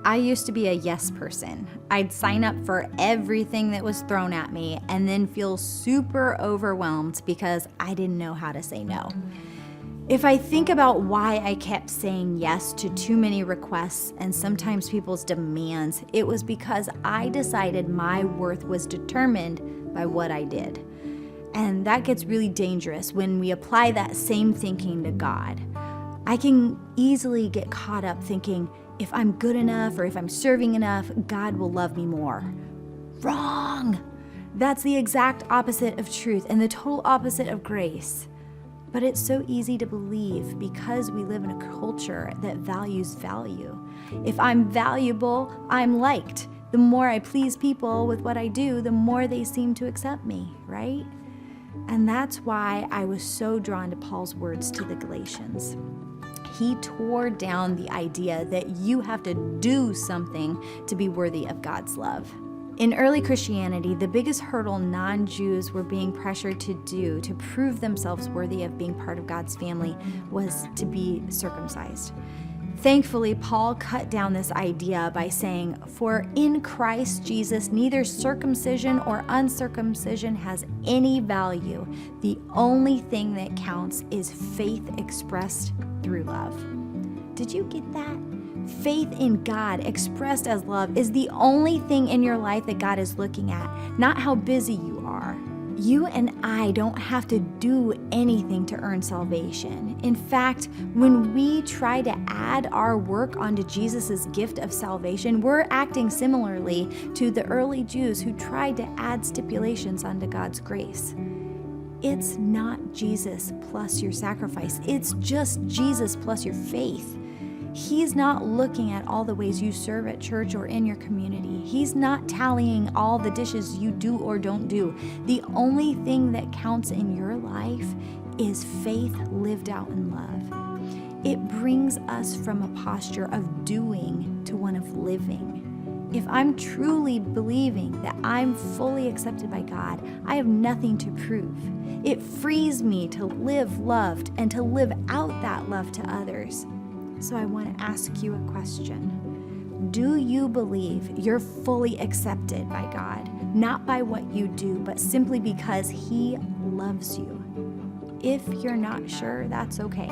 I used to be a yes person. I'd sign up for everything that was thrown at me and then feel super overwhelmed because I didn't know how to say no. If I think about why I kept saying yes to too many requests and sometimes people's demands, it was because I decided my worth was determined by what I did. And that gets really dangerous when we apply that same thinking to God. I can easily get caught up thinking, if I'm good enough or if I'm serving enough, God will love me more. Wrong! That's the exact opposite of truth and the total opposite of grace. But it's so easy to believe because we live in a culture that values value. If I'm valuable, I'm liked. The more I please people with what I do, the more they seem to accept me, right? And that's why I was so drawn to Paul's words to the Galatians. He tore down the idea that you have to do something to be worthy of God's love. In early Christianity, the biggest hurdle non-Jews were being pressured to do to prove themselves worthy of being part of God's family was to be circumcised. Thankfully, Paul cut down this idea by saying, "For in Christ Jesus, neither circumcision or uncircumcision has any value. The only thing that counts is faith expressed through love." Did you get that? Faith in God expressed as love is the only thing in your life that God is looking at, not how busy you are. You and I don't have to do anything to earn salvation. In fact, when we try to add our work onto Jesus' gift of salvation, we're acting similarly to the early Jews who tried to add stipulations onto God's grace. It's not Jesus plus your sacrifice. It's just Jesus plus your faith. He's not looking at all the ways you serve at church or in your community. He's not tallying all the dishes you do or don't do. The only thing that counts in your life is faith lived out in love. It brings us from a posture of doing to one of living. If I'm truly believing that I'm fully accepted by God, I have nothing to prove. It frees me to live loved and to live out that love to others. So I want to ask you a question. Do you believe you're fully accepted by God, not by what you do, but simply because He loves you? If you're not sure, that's okay.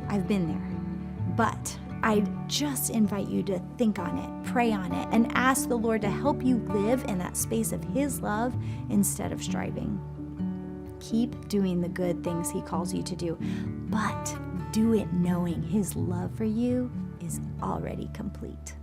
I've been there. But I just invite you to think on it, pray on it, and ask the Lord to help you live in that space of His love instead of striving. Keep doing the good things He calls you to do, but do it knowing His love for you is already complete.